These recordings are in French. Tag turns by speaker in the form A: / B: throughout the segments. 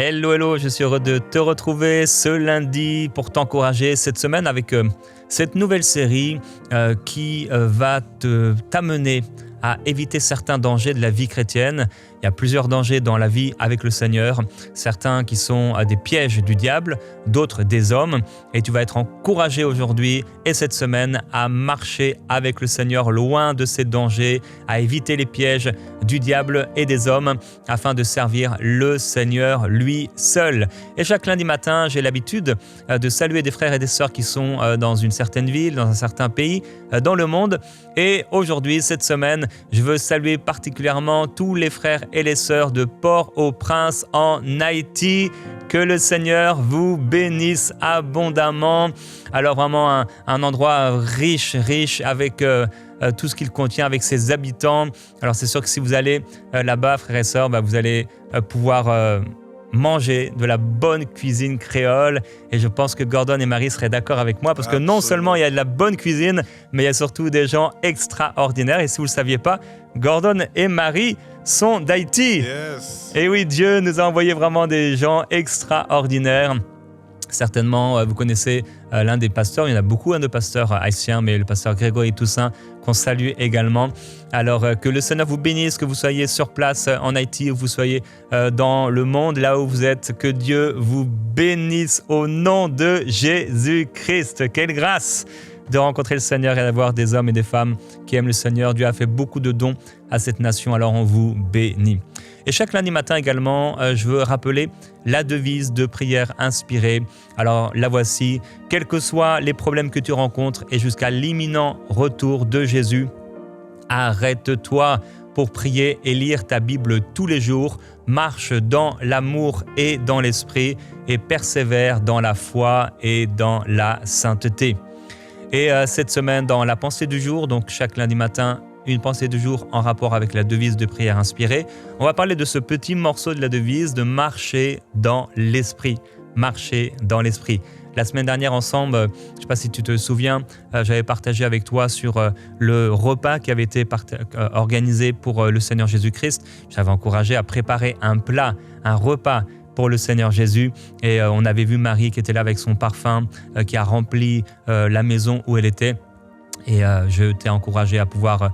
A: Hello, hello, je suis heureux de te retrouver ce lundi pour t'encourager cette semaine avec cette nouvelle série qui va t'amener à éviter certains dangers de la vie chrétienne. Il y a plusieurs dangers dans la vie avec le Seigneur, certains qui sont des pièges du diable, d'autres des hommes. Et tu vas être encouragé aujourd'hui et cette semaine à marcher avec le Seigneur loin de ces dangers, à éviter les pièges du diable et des hommes afin de servir le Seigneur lui seul. Et chaque lundi matin, j'ai l'habitude de saluer des frères et des sœurs qui sont dans une certaine ville, dans un certain pays, dans le monde. Et aujourd'hui, cette semaine, je veux saluer particulièrement tous les frères et les sœurs de Port-au-Prince en Haïti. Que le Seigneur vous bénisse abondamment. Alors vraiment un endroit riche avec tout ce qu'il contient, avec ses habitants. Alors c'est sûr que si vous allez là-bas, frères et sœurs, vous allez pouvoir manger de la bonne cuisine créole. Et je pense que Gordon et Marie seraient d'accord avec moi parce que non seulement il y a de la bonne cuisine, mais il y a surtout des gens extraordinaires. Et si vous ne le saviez pas, Gordon et Marie sont d'Haïti.
B: Yes.
A: Et oui, Dieu nous a envoyé vraiment des gens extraordinaires. Certainement, vous connaissez l'un des pasteurs. Il y en a beaucoup de pasteurs haïtiens, mais le pasteur Grégory Toussaint, qu'on salue également. Alors, que le Seigneur vous bénisse, que vous soyez sur place en Haïti, ou vous soyez dans le monde, là où vous êtes. Que Dieu vous bénisse au nom de Jésus-Christ. Quelle grâce de rencontrer le Seigneur et d'avoir des hommes et des femmes qui aiment le Seigneur. Dieu a fait beaucoup de dons à cette nation, alors on vous bénit. Et chaque lundi matin également, je veux rappeler la devise de prière inspirée. Alors la voici: quels que soient les problèmes que tu rencontres et jusqu'à l'imminent retour de Jésus, arrête-toi pour prier et lire ta Bible tous les jours. Marche dans l'amour et dans l'esprit et persévère dans la foi et dans la sainteté. Et cette semaine, dans la pensée du jour, donc chaque lundi matin, une pensée du jour en rapport avec la devise de prière inspirée, on va parler de ce petit morceau de la devise de marcher dans l'esprit. Marcher dans l'esprit. La semaine dernière ensemble, je ne sais pas si tu te souviens, j'avais partagé avec toi sur le repas qui avait été organisé pour le Seigneur Jésus-Christ. J'avais encouragé à préparer un plat, un repas pour le Seigneur Jésus. Et on avait vu Marie qui était là avec son parfum, qui a rempli la maison où elle était. Et je t'ai encouragé à pouvoir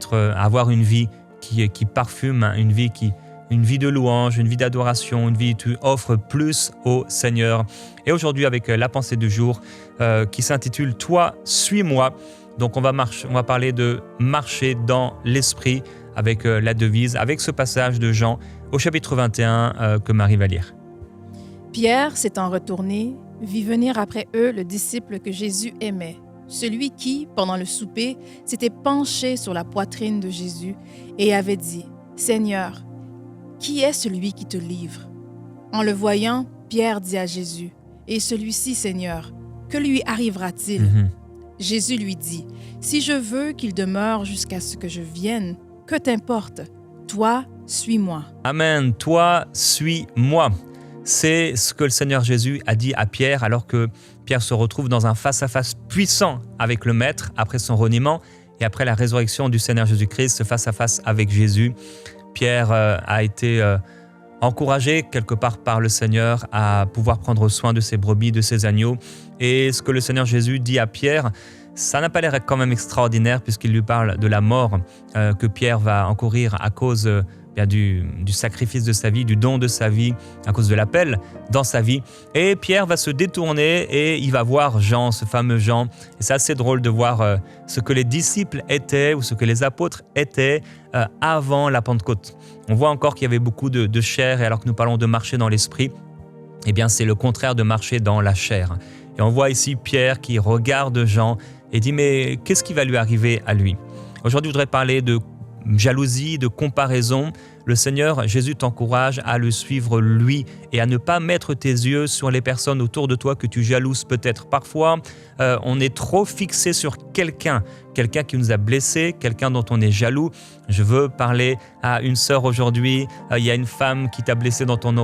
A: avoir une vie qui parfume, une vie de louange, une vie d'adoration, une vie où tu offres plus au Seigneur. Et aujourd'hui, avec la pensée du jour qui s'intitule « Toi, suis-moi ». Donc on va parler de marcher dans l'esprit avec la devise, avec ce passage de Jean au chapitre 21 que Marie va lire.
C: Pierre, s'étant retourné, vit venir après eux le disciple que Jésus aimait, celui qui, pendant le souper, s'était penché sur la poitrine de Jésus et avait dit « Seigneur, qui est celui qui te livre ?» En le voyant, Pierre dit à Jésus « Et celui-ci, Seigneur, que lui arrivera-t-il » Jésus lui dit « Si je veux qu'il demeure jusqu'à ce que je vienne, que t'importe? Toi, suis-moi. »
A: Amen. Toi, suis-moi. C'est ce que le Seigneur Jésus a dit à Pierre alors que Pierre se retrouve dans un face-à-face puissant avec le Maître après son reniement et après la résurrection du Seigneur Jésus-Christ, ce face-à-face avec Jésus. Pierre a été encouragé quelque part par le Seigneur à pouvoir prendre soin de ses brebis, de ses agneaux. Et ce que le Seigneur Jésus dit à Pierre, ça n'a pas l'air quand même extraordinaire puisqu'il lui parle de la mort que Pierre va encourir à cause du sacrifice de sa vie, du don de sa vie, à cause de l'appel dans sa vie. Et Pierre va se détourner et il va voir Jean, ce fameux Jean. Et c'est assez drôle de voir ce que les disciples étaient ou ce que les apôtres étaient avant la Pentecôte. On voit encore qu'il y avait beaucoup de chair et alors que nous parlons de marcher dans l'esprit, eh bien c'est le contraire de marcher dans la chair. Et on voit ici Pierre qui regarde Jean et dit mais qu'est-ce qui va lui arriver à lui? Aujourd'hui, je voudrais parler de jalousie, de comparaison. Le Seigneur Jésus t'encourage à le suivre lui et à ne pas mettre tes yeux sur les personnes autour de toi que tu jalouses peut-être. Parfois, on est trop fixé sur quelqu'un qui nous a blessés, quelqu'un dont on est jaloux. Je veux parler à une sœur aujourd'hui. Il y a une femme qui t'a blessé dans ton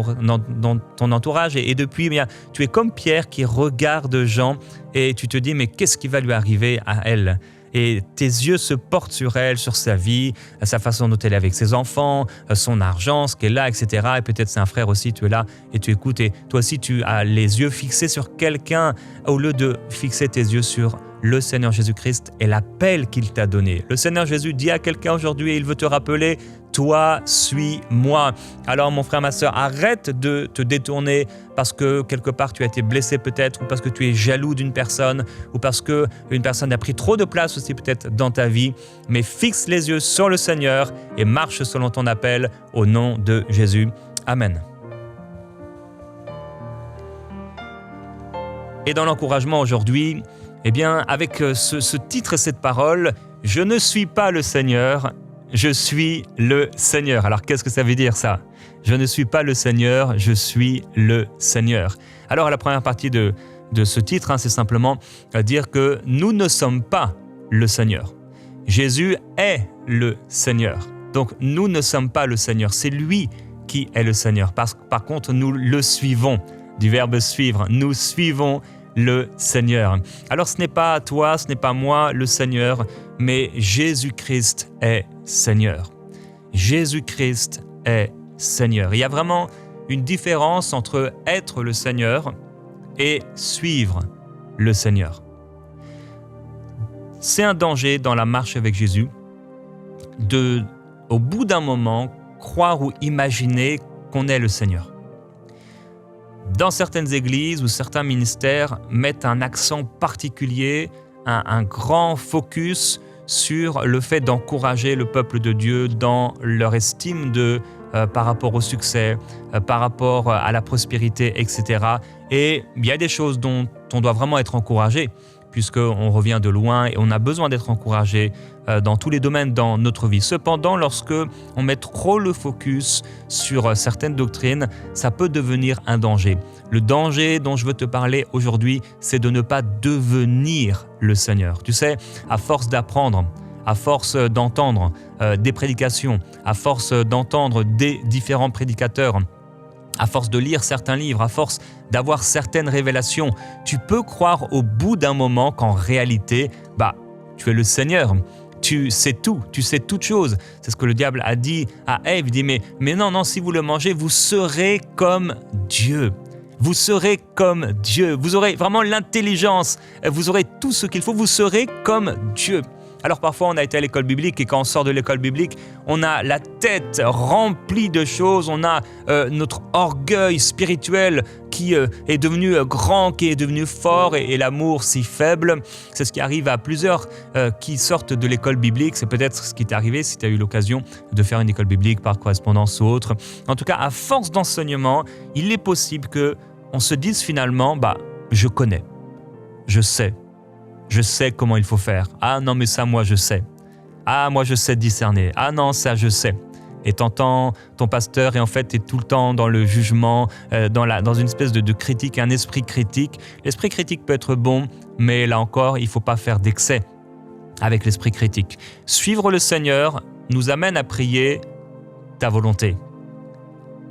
A: entourage et depuis, eh bien, tu es comme Pierre qui regarde Jean et tu te dis mais qu'est-ce qui va lui arriver à elle? et tes yeux se portent sur elle, sur sa vie, sa façon dont elle est avec ses enfants, son argent, ce qu'elle a, etc. Et peut-être c'est un frère aussi, tu es là et tu écoutes et toi aussi tu as les yeux fixés sur quelqu'un au lieu de fixer tes yeux sur le Seigneur Jésus-Christ et l'appel qu'il t'a donné. Le Seigneur Jésus dit à quelqu'un aujourd'hui, il veut te rappeler, toi, suis-moi. Alors mon frère, ma sœur, arrête de te détourner parce que quelque part tu as été blessé peut-être, ou parce que tu es jaloux d'une personne, ou parce qu'une personne a pris trop de place aussi peut-être dans ta vie. Mais fixe les yeux sur le Seigneur et marche selon ton appel au nom de Jésus. Amen. Et dans l'encouragement aujourd'hui, eh bien, avec ce titre et cette parole, « Je ne suis pas le Seigneur, je suis le Seigneur ». Alors, qu'est-ce que ça veut dire ça ? Je ne suis pas le Seigneur, je suis le Seigneur. Alors, la première partie de ce titre, c'est simplement dire que nous ne sommes pas le Seigneur. Jésus est le Seigneur. Donc, nous ne sommes pas le Seigneur, c'est lui qui est le Seigneur. Par contre, nous le suivons, du verbe suivre. Nous suivons le Seigneur. Alors ce n'est pas toi, ce n'est pas moi le Seigneur, mais Jésus-Christ est Seigneur. Jésus-Christ est Seigneur. Il y a vraiment une différence entre être le Seigneur et suivre le Seigneur. C'est un danger dans la marche avec Jésus de, au bout d'un moment, croire ou imaginer qu'on est le Seigneur. Dans certaines églises ou certains ministères mettent un accent particulier, un grand focus sur le fait d'encourager le peuple de Dieu dans leur estime par rapport au succès, par rapport à la prospérité, etc. Et il y a des choses dont on doit vraiment être encouragé, puisqu'on revient de loin et on a besoin d'être encouragé dans tous les domaines dans notre vie. Cependant, lorsque on met trop le focus sur certaines doctrines, ça peut devenir un danger. Le danger dont je veux te parler aujourd'hui, c'est de ne pas devenir le Seigneur. Tu sais, à force d'apprendre, à force d'entendre des prédications, à force d'entendre des différents prédicateurs, à force de lire certains livres, à force d'avoir certaines révélations, tu peux croire au bout d'un moment qu'en réalité, tu es le Seigneur. Tu sais tout, tu sais toutes choses. C'est ce que le diable a dit à Ève. Il dit, mais non, si vous le mangez, vous serez comme Dieu. Vous serez comme Dieu. Vous aurez vraiment l'intelligence. Vous aurez tout ce qu'il faut. Vous serez comme Dieu. Alors parfois, on a été à l'école biblique et quand on sort de l'école biblique, on a la tête remplie de choses, on a notre orgueil spirituel qui est devenu grand, qui est devenu fort et l'amour si faible. C'est ce qui arrive à plusieurs qui sortent de l'école biblique. C'est peut-être ce qui t'est arrivé si tu as eu l'occasion de faire une école biblique par correspondance ou autre. En tout cas, à force d'enseignement, il est possible qu'on se dise finalement, je connais, je sais comment il faut faire. Ah non, mais ça, moi, je sais. Ah, moi, je sais discerner. Ah non, ça, je sais. Et t'entends ton pasteur et en fait, t'es tout le temps dans le jugement, dans une espèce de critique, un esprit critique. L'esprit critique peut être bon, mais là encore, il ne faut pas faire d'excès avec l'esprit critique. Suivre le Seigneur nous amène à prier ta volonté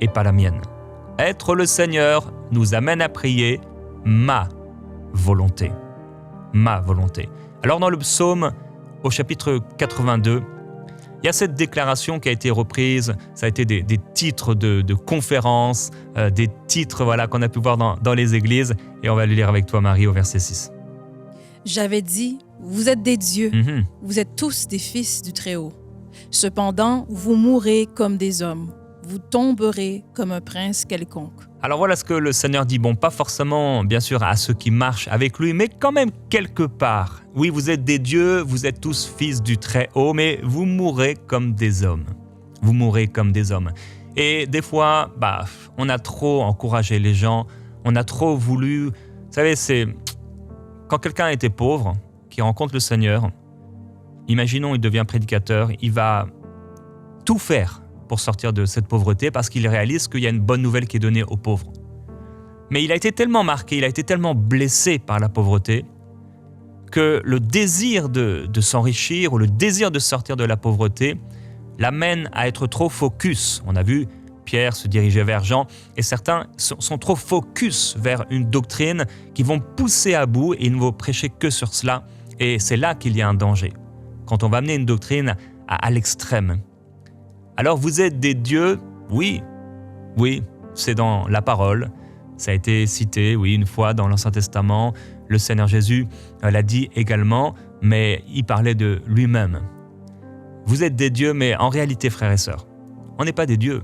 A: et pas la mienne. Être le Seigneur nous amène à prier ma volonté. Ma volonté. Alors dans le psaume, au chapitre 82, il y a cette déclaration qui a été reprise, ça a été des titres de conférences, des titres qu'on a pu voir dans les églises, et on va le lire avec toi Marie au verset 6.
C: J'avais dit, vous êtes des dieux, vous êtes tous des fils du Très-Haut. Cependant, vous mourrez comme des hommes, vous tomberez comme un prince quelconque. Alors
A: voilà ce que le Seigneur dit, pas forcément bien sûr à ceux qui marchent avec lui, mais quand même quelque part. Oui, vous êtes des dieux, vous êtes tous fils du Très-Haut, mais vous mourrez comme des hommes. Vous mourrez comme des hommes. Et des fois, on a trop encouragé les gens, on a trop voulu... Vous savez, c'est quand quelqu'un était pauvre, qui rencontre le Seigneur, imaginons il devient prédicateur, il va tout faire pour sortir de cette pauvreté parce qu'il réalise qu'il y a une bonne nouvelle qui est donnée aux pauvres. Mais il a été tellement marqué, il a été tellement blessé par la pauvreté que le désir de s'enrichir ou le désir de sortir de la pauvreté l'amène à être trop focus. On a vu Pierre se diriger vers Jean et certains sont trop focus vers une doctrine qui vont pousser à bout et ils ne vont prêcher que sur cela Et c'est là qu'il y a un danger, quand on va amener une doctrine à l'extrême. Alors vous êtes des dieux, oui, c'est dans la parole. Ça a été cité, oui, une fois dans l'Ancien Testament. Le Seigneur Jésus l'a dit également, mais il parlait de lui-même. Vous êtes des dieux, mais en réalité, frères et sœurs, on n'est pas des dieux.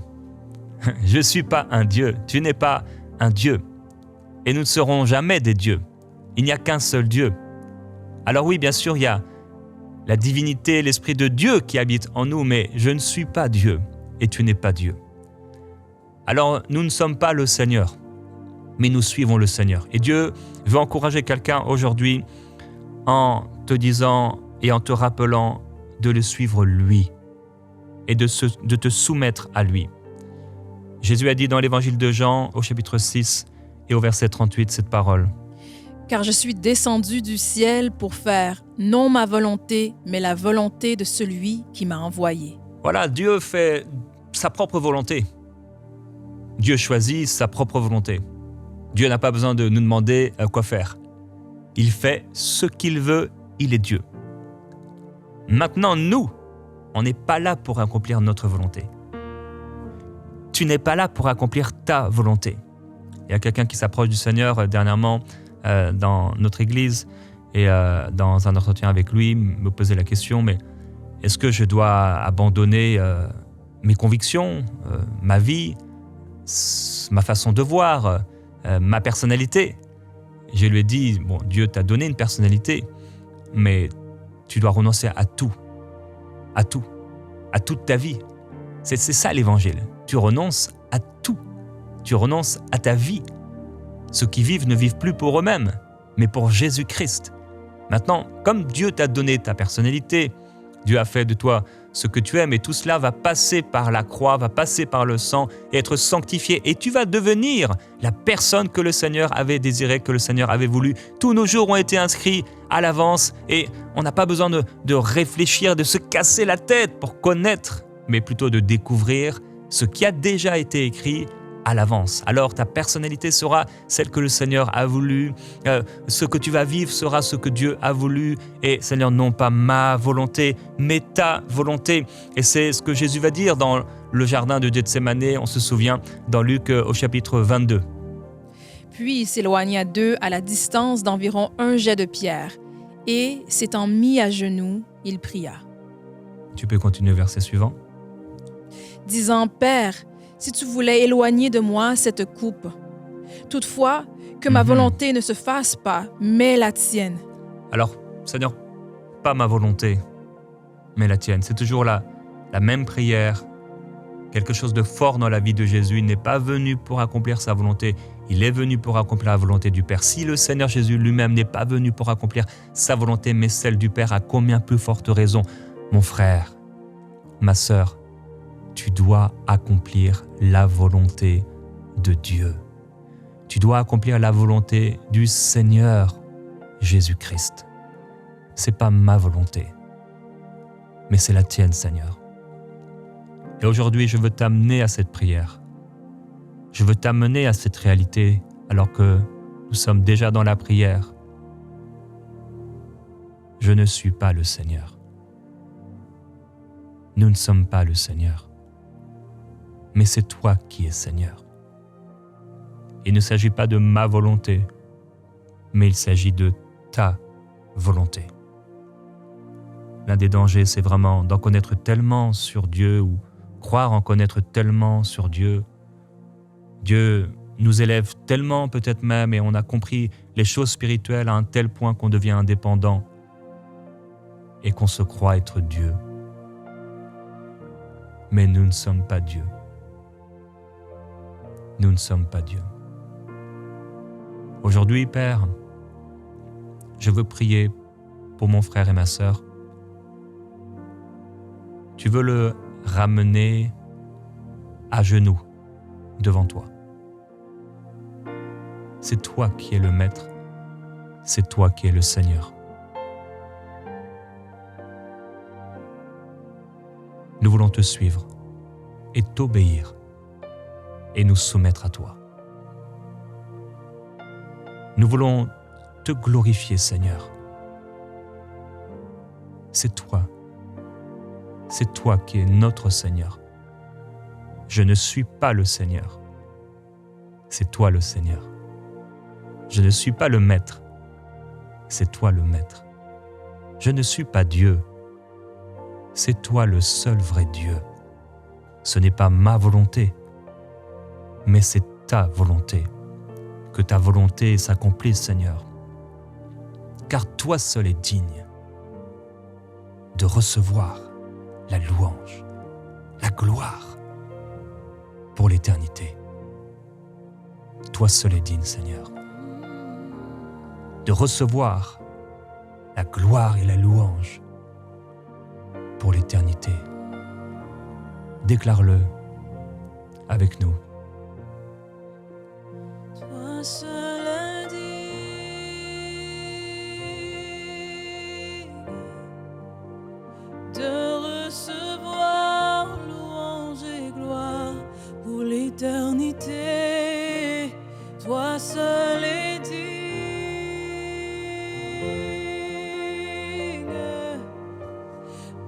A: Je ne suis pas un dieu, tu n'es pas un dieu. Et nous ne serons jamais des dieux. Il n'y a qu'un seul Dieu. Alors oui, bien sûr, il y a la divinité, l'Esprit de Dieu qui habite en nous, mais je ne suis pas Dieu et tu n'es pas Dieu. Alors nous ne sommes pas le Seigneur, mais nous suivons le Seigneur. Et Dieu veut encourager quelqu'un aujourd'hui en te disant et en te rappelant de le suivre lui et de te soumettre à lui. Jésus a dit dans l'évangile de Jean au chapitre 6 et au verset 38 cette parole.
C: Car je suis descendu du ciel pour faire non ma volonté, mais la volonté de celui qui m'a envoyé.
A: Voilà, Dieu fait sa propre volonté. Dieu choisit sa propre volonté. Dieu n'a pas besoin de nous demander quoi faire. Il fait ce qu'il veut, il est Dieu. Maintenant, nous, on n'est pas là pour accomplir notre volonté. Tu n'es pas là pour accomplir ta volonté. Il y a quelqu'un qui s'approche du Seigneur dernièrement dans notre église et dans un entretien avec lui, me posait la question, mais est-ce que je dois abandonner mes convictions, ma vie, ma façon de voir, ma personnalité? Je lui ai dit, bon, Dieu t'a donné une personnalité, mais tu dois renoncer à tout, à toute ta vie. C'est ça l'évangile. Tu renonces à tout. Tu renonces à ta vie. Ceux qui vivent ne vivent plus pour eux-mêmes, mais pour Jésus-Christ. Maintenant, comme Dieu t'a donné ta personnalité, Dieu a fait de toi ce que tu aimes, et tout cela va passer par la croix, va passer par le sang et être sanctifié. Et tu vas devenir la personne que le Seigneur avait désirée, que le Seigneur avait voulu. Tous nos jours ont été inscrits à l'avance et on n'a pas besoin de réfléchir, de se casser la tête pour connaître, mais plutôt de découvrir ce qui a déjà été écrit à l'avance. Alors ta personnalité sera celle que le Seigneur a voulu, ce que tu vas vivre sera ce que Dieu a voulu, et Seigneur, non pas ma volonté, mais ta volonté. Et c'est ce que Jésus va dire dans le jardin de Gethsémane, on se souvient, dans Luc au chapitre 22.
C: Puis il s'éloigna d'eux à la distance d'environ un jet de pierre, et s'étant mis à genoux, il pria.
A: Tu peux continuer au verset suivant.
C: Disant, Père, si tu voulais éloigner de moi cette coupe. Toutefois, que ma volonté ne se fasse pas, mais la tienne.
A: Alors, Seigneur, pas ma volonté, mais la tienne. C'est toujours la même prière. Quelque chose de fort dans la vie de Jésus. Il n'est pas venu pour accomplir sa volonté. Il est venu pour accomplir la volonté du Père. Si le Seigneur Jésus lui-même n'est pas venu pour accomplir sa volonté, mais celle du Père, à combien plus forte raison, mon frère, ma sœur, tu dois accomplir la volonté de Dieu. Tu dois accomplir la volonté du Seigneur Jésus-Christ. C'est pas ma volonté, mais c'est la tienne, Seigneur. Et aujourd'hui, je veux t'amener à cette prière. Je veux t'amener à cette réalité alors que nous sommes déjà dans la prière. Je ne suis pas le Seigneur. Nous ne sommes pas le Seigneur. Mais c'est toi qui es Seigneur. Il ne s'agit pas de ma volonté, mais il s'agit de ta volonté. L'un des dangers, c'est vraiment d'en connaître tellement sur Dieu ou croire en connaître tellement sur Dieu. Dieu nous élève tellement peut-être même et on a compris les choses spirituelles à un tel point qu'on devient indépendant et qu'on se croit être Dieu. Mais nous ne sommes pas Dieu. Nous ne sommes pas Dieu. Aujourd'hui, Père, je veux prier pour mon frère et ma sœur. Tu veux le ramener à genoux devant toi. C'est toi qui es le Maître. C'est toi qui es le Seigneur. Nous voulons te suivre et t'obéir et nous soumettre à toi. Nous voulons te glorifier, Seigneur. C'est toi. C'est toi qui es notre Seigneur. Je ne suis pas le Seigneur. C'est toi le Seigneur. Je ne suis pas le maître. C'est toi le maître. Je ne suis pas Dieu. C'est toi le seul vrai Dieu. Ce n'est pas ma volonté, mais c'est ta volonté. Que ta volonté s'accomplisse, Seigneur. Car toi seul est digne de recevoir la louange, la gloire pour l'éternité. Toi seul est digne, Seigneur, de recevoir la gloire et la louange pour l'éternité. Déclare-le avec nous.
B: Toi seul est digne de recevoir louange et gloire pour l'éternité. Toi seul est digne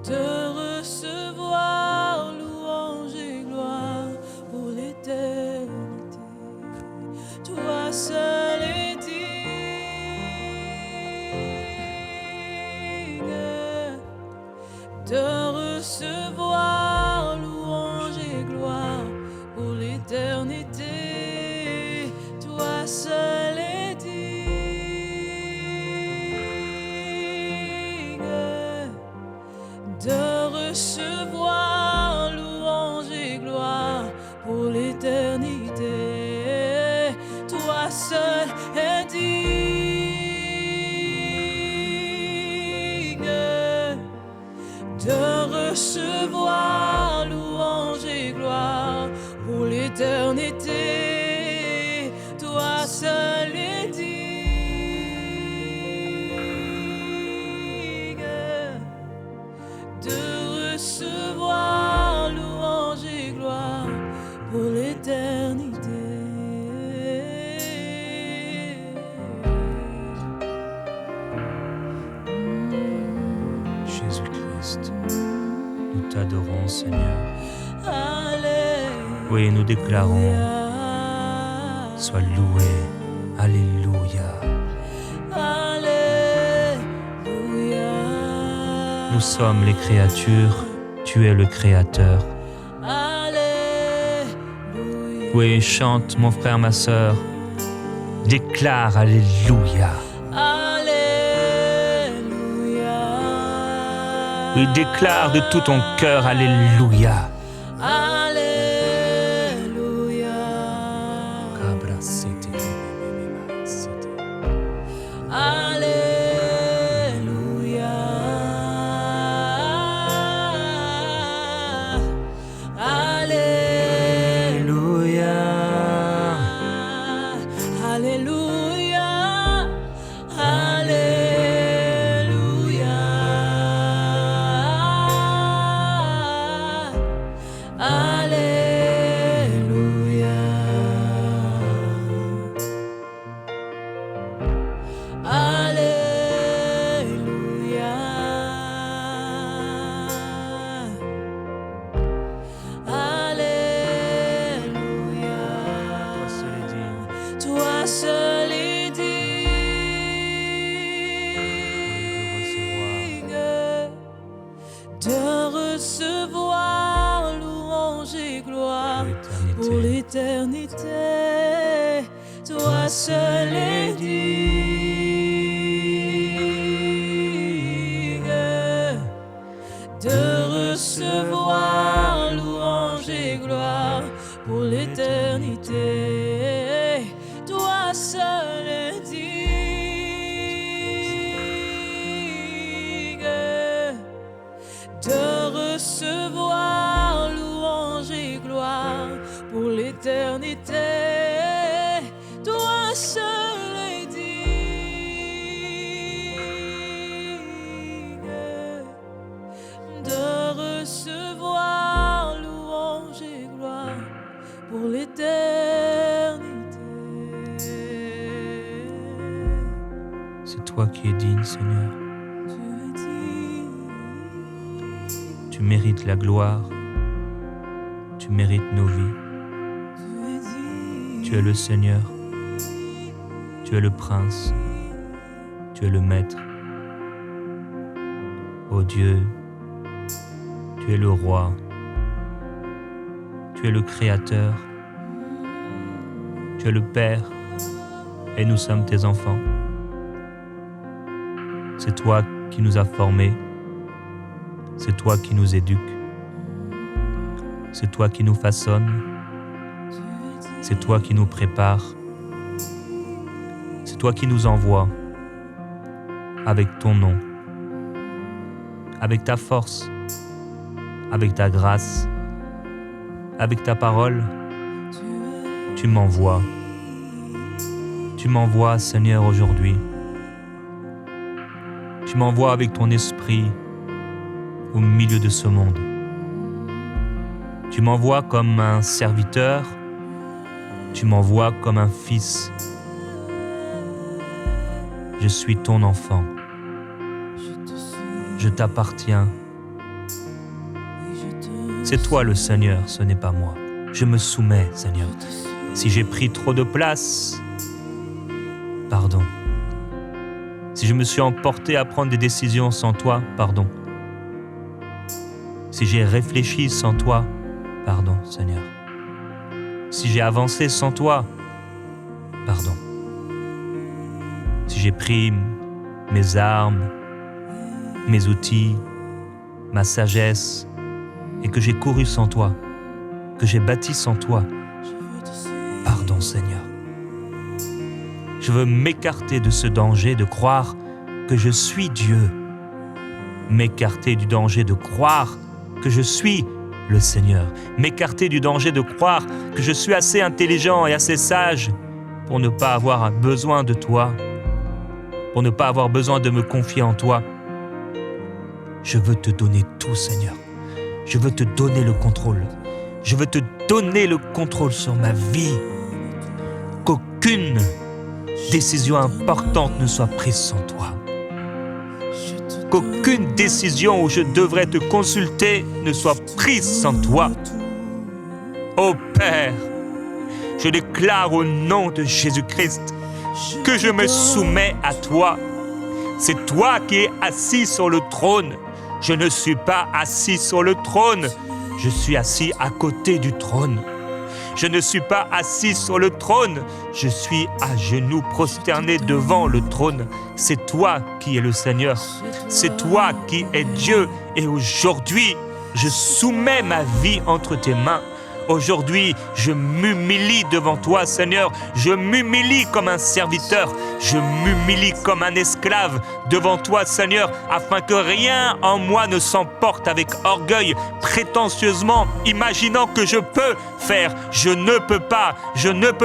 B: de recevoir louange et gloire pour l'éternité. Toi seul est digne de recevoir louange et gloire pour l'éternité. Toi seul est digne de recevoir louange et gloire pour l'éternité. Toi seul est digne de recevoir louange et gloire pour l'éternité. Toi seul est digne de recevoir louange et gloire pour l'éternité.
A: Jésus-Christ, nous t'adorons, Seigneur.
B: Alléluia.
A: Oui, nous déclarons, sois loué. Alléluia.
B: Alléluia.
A: Nous sommes les créatures, tu es le Créateur.
B: Alléluia.
A: Oui, chante, mon frère, ma sœur. Déclare Alléluia.
B: Alléluia.
A: Oui, déclare de tout ton cœur Alléluia.
B: Alléluia. Alléluia.
A: Alléluia.
B: Alléluia. Alléluia. pour l'éternité. Toi seul est digne de recevoir louange et gloire pour l'éternité. Toi seul est digne de recevoir louange et gloire pour l'éternité. Toi seul est digne de recevoir louange et gloire pour l'éternité.
A: C'est toi qui es digne, Seigneur.
B: Tu es digne.
A: Tu mérites la gloire. Tu mérites nos vies. Tu es le Seigneur. Tu es le Prince. Tu es le Maître. Ô Dieu, tu es le Roi. Tu es le Créateur. Tu es le Père. Et nous sommes tes enfants. C'est toi qui nous as formés. C'est toi qui nous éduques. C'est toi qui nous façonnes. C'est toi qui nous prépares. C'est toi qui nous envoies avec ton nom, avec ta force, avec ta grâce, avec ta parole. Tu m'envoies. Tu m'envoies, Seigneur, aujourd'hui. Tu m'envoies avec ton esprit au milieu de ce monde. Tu m'envoies comme un serviteur. Tu m'envoies comme un fils. Je suis ton enfant. Je t'appartiens. C'est toi le Seigneur, ce n'est pas moi. Je me soumets, Seigneur. Si j'ai pris trop de place, pardon. Si je me suis emporté à prendre des décisions sans toi, pardon. Si j'ai réfléchi sans toi, pardon, Seigneur. Si j'ai avancé sans toi, pardon. Si j'ai pris mes armes, mes outils, ma sagesse, et que j'ai couru sans toi, que j'ai bâti sans toi, pardon, Seigneur. Je veux m'écarter de ce danger de croire que je suis Dieu, m'écarter du danger de croire que je suis le Seigneur, m'écarter du danger de croire que je suis assez intelligent et assez sage pour ne pas avoir besoin de toi, pour ne pas avoir besoin de me confier en toi. Je veux te donner tout, Seigneur. Je veux te donner le contrôle. Je veux te donner le contrôle sur ma vie. Qu'aucune décision importante ne soit prise sans toi. Qu'aucune décision où je devrais te consulter ne soit prise sans toi. Ô Père, je déclare au nom de Jésus-Christ que je me soumets à toi. C'est toi qui es assis sur le trône. Je ne suis pas assis sur le trône. Je suis assis à côté du trône. Je ne suis pas assis sur le trône. Je suis à genoux prosterné devant le trône. C'est toi qui es le Seigneur. C'est toi qui es Dieu. Et aujourd'hui, je soumets ma vie entre tes mains. Aujourd'hui, je m'humilie devant toi, Seigneur. Je m'humilie comme un serviteur. Je m'humilie comme un esclave devant toi, Seigneur, afin que rien en moi ne s'emporte avec orgueil, prétentieusement, imaginant que je peux faire. Je ne peux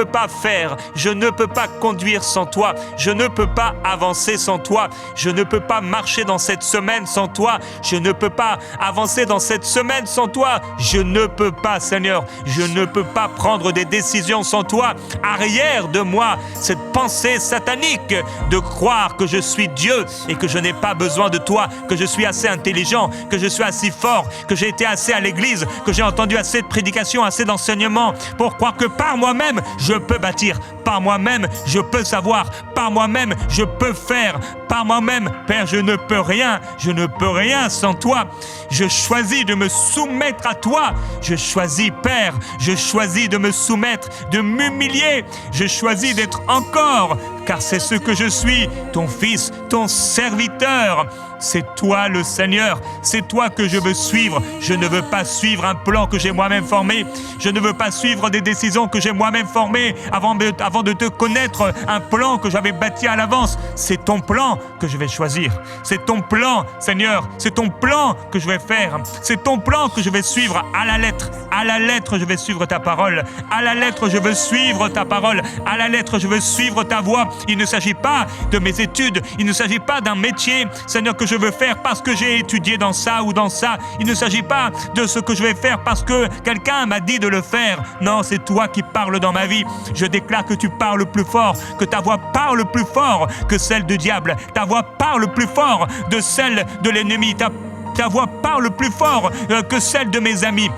A: pas faire. Je ne peux pas conduire sans toi. Je ne peux pas avancer sans toi. Je ne peux pas marcher dans cette semaine sans toi. Je ne peux pas avancer dans cette semaine sans toi. Je ne peux pas, Seigneur. Je ne peux pas prendre des décisions sans toi. Arrière de moi cette pensée satanique de croire que je suis Dieu et que je n'ai pas besoin de toi, que je suis assez intelligent, que je suis assez fort, que j'ai été assez à l'église, que j'ai entendu assez de prédications, assez d'enseignements pour croire que par moi-même, je peux bâtir. Par moi-même, je peux savoir. Par moi-même, je peux faire. Par moi-même, Père, je ne peux rien. Je ne peux rien sans toi. Je choisis de me soumettre à toi. Je choisis, Père, je choisis de me soumettre, de m'humilier. Je choisis d'être encore, car c'est ce que je suis, ton fils, ton serviteur. C'est toi le Seigneur, c'est toi que je veux suivre. Je ne veux pas suivre un plan que j'ai moi-même formé. Je ne veux pas suivre des décisions que j'ai moi-même formées avant de te connaître, un plan que j'avais bâti à l'avance. C'est ton plan que je vais choisir. C'est ton plan, Seigneur, c'est ton plan que je vais faire. C'est ton plan que je vais suivre à la lettre. À la lettre, je vais suivre ta parole. À la lettre, je veux suivre ta parole. À la lettre, je veux suivre ta voix. Il ne s'agit pas de mes études. Il ne s'agit pas d'un métier, Seigneur, que je veux faire parce que j'ai étudié dans ça ou dans ça. Il ne s'agit pas de ce que je vais faire parce que quelqu'un m'a dit de le faire. Non, c'est toi qui parles dans ma vie. Je déclare que tu parles plus fort, que ta voix parle plus fort que celle du diable. Ta voix parle plus fort de celle de l'ennemi. Ta Ta voix parle plus fort que celle de mes amis.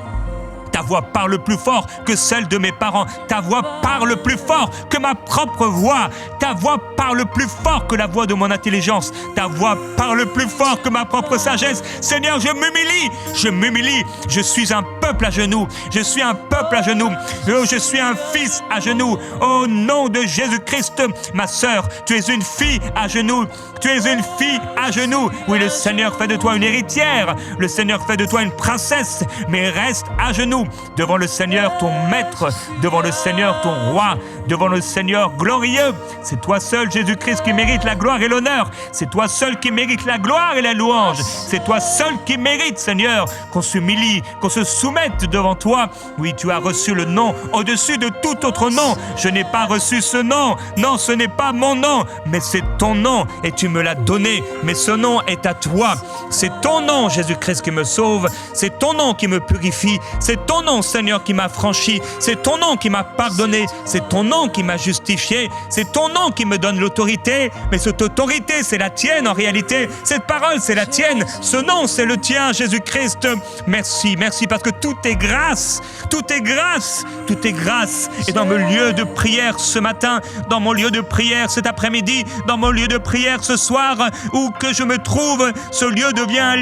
A: Ta voix parle plus fort que celle de mes parents. Ta voix parle plus fort que ma propre voix. Ta voix parle plus fort que la voix de mon intelligence. Ta voix parle plus fort que ma propre sagesse. Seigneur, je m'humilie. Je m'humilie. Je suis un peuple à genoux. Je suis un peuple à genoux. Oh, je suis un fils à genoux. Au nom de Jésus-Christ, ma sœur, tu es une fille à genoux. Tu es une fille à genoux. Oui, le Seigneur fait de toi une héritière. Le Seigneur fait de toi une princesse. Mais reste à genoux devant le Seigneur ton maître, devant le Seigneur ton roi, devant le Seigneur glorieux. C'est toi seul, Jésus-Christ, qui mérite la gloire et l'honneur. C'est toi seul qui mérite la gloire et la louange. C'est toi seul qui mérite, Seigneur, qu'on s'humilie, qu'on se soumette devant toi. Oui, tu as reçu le nom au-dessus de tout autre nom. Je n'ai pas reçu ce nom. Non, ce n'est pas mon nom, mais c'est ton nom et tu me l'as donné. Mais ce nom est à toi. C'est ton nom, Jésus-Christ, qui me sauve. C'est ton nom qui me purifie. C'est ton nom, Seigneur, qui m'a franchi. C'est ton nom qui m'a pardonné. C'est ton nom qui m'a justifié. C'est ton nom qui me donne l'autorité. Mais cette autorité, c'est la tienne en réalité. Cette parole, c'est la tienne. Ce nom, c'est le tien, Jésus-Christ. Merci, merci, parce que tout est grâce. Tout est grâce. Tout est grâce. Et dans mon lieu de prière ce matin, dans mon lieu de prière cet après-midi, dans mon lieu de prière ce soir, où que je me trouve, ce lieu devient un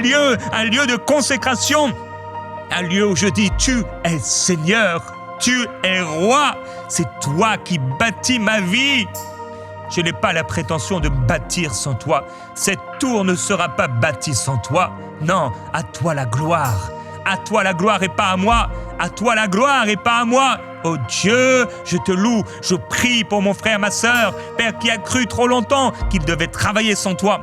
A: lieu de consécration. Un lieu où je dis, tu es Seigneur, tu es roi, c'est toi qui bâtis ma vie. Je n'ai pas la prétention de bâtir sans toi. Cette tour ne sera pas bâtie sans toi. Non, à toi la gloire. À toi la gloire et pas à moi. À toi la gloire et pas à moi. Oh Dieu, je te loue, je prie pour mon frère, ma sœur, Père, qui a cru trop longtemps qu'il devait travailler sans toi,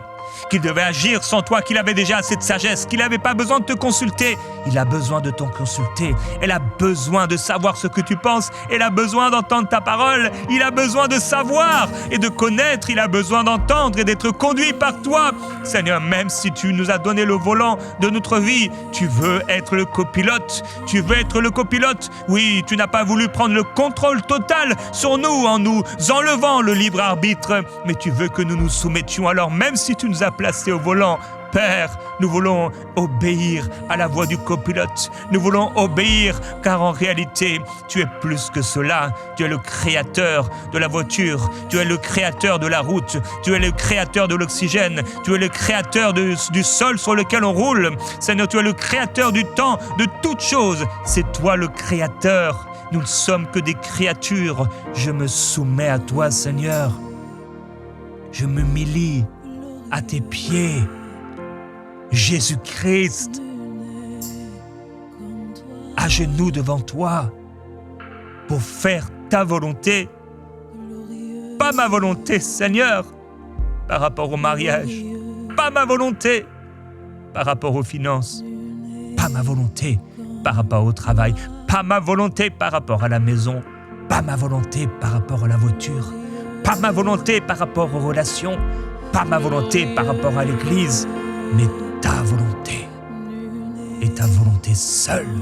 A: qu'il devait agir sans toi, qu'il avait déjà assez de sagesse, qu'il n'avait pas besoin de te consulter. Il a besoin de t'en consulter. Elle a besoin de savoir ce que tu penses. Elle a besoin d'entendre ta parole. Il a besoin de savoir et de connaître. Il a besoin d'entendre et d'être conduit par toi. Seigneur, même si tu nous as donné le volant de notre vie, tu veux être le copilote. Tu veux être le copilote. Oui, tu n'as pas voulu prendre le contrôle total sur nous en nous enlevant le libre arbitre. Mais tu veux que nous nous soumettions. Alors même si tu nous as placés au volant, Père, nous voulons obéir à la voix du copilote. Nous voulons obéir car en réalité, tu es plus que cela. Tu es le créateur de la voiture. Tu es le créateur de la route. Tu es le créateur de l'oxygène. Tu es le créateur du sol sur lequel on roule. Seigneur, tu es le créateur du temps, de toutes choses. C'est toi le créateur. Nous ne sommes que des créatures. Je me soumets à toi, Seigneur. Je m'humilie à tes pieds. Jésus-Christ, à genoux devant toi, pour faire ta volonté, pas ma volonté, Seigneur, par rapport au mariage, pas ma volonté par rapport aux finances, pas ma volonté par rapport au travail, pas ma volonté par rapport à la maison, pas ma volonté par rapport à la voiture, pas ma volonté par rapport aux relations, pas ma volonté par rapport à l'église, mais ta volonté et ta volonté seule.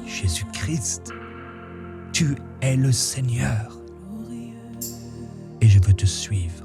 A: Jésus-Christ, tu es le Seigneur et je veux te suivre.